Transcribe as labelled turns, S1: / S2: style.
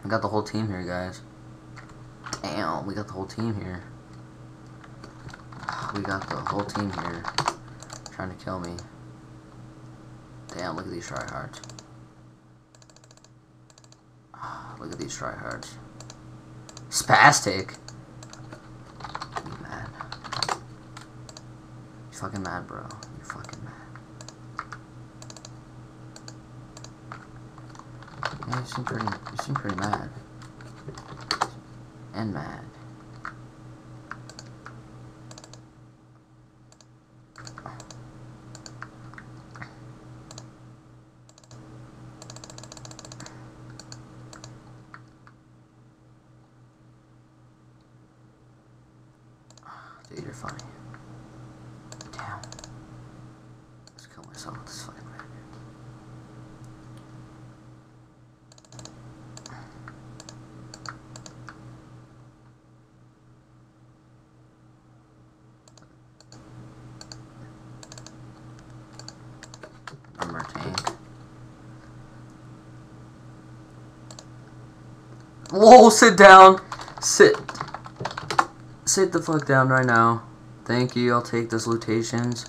S1: We got the whole team here, guys. Damn, we got the whole team here. We got the whole team here. Trying to kill me. Damn, look at these tryhards. Look at these tryhards. Spastic. You mad? You fucking mad, bro. You fucking mad. Yeah, you seem pretty mad. And mad. Dude, you're funny. Damn. Let's kill myself with this fucking man. Number tank. Whoa, sit down. Sit the fuck down right now. Thank you, I'll take those lutations.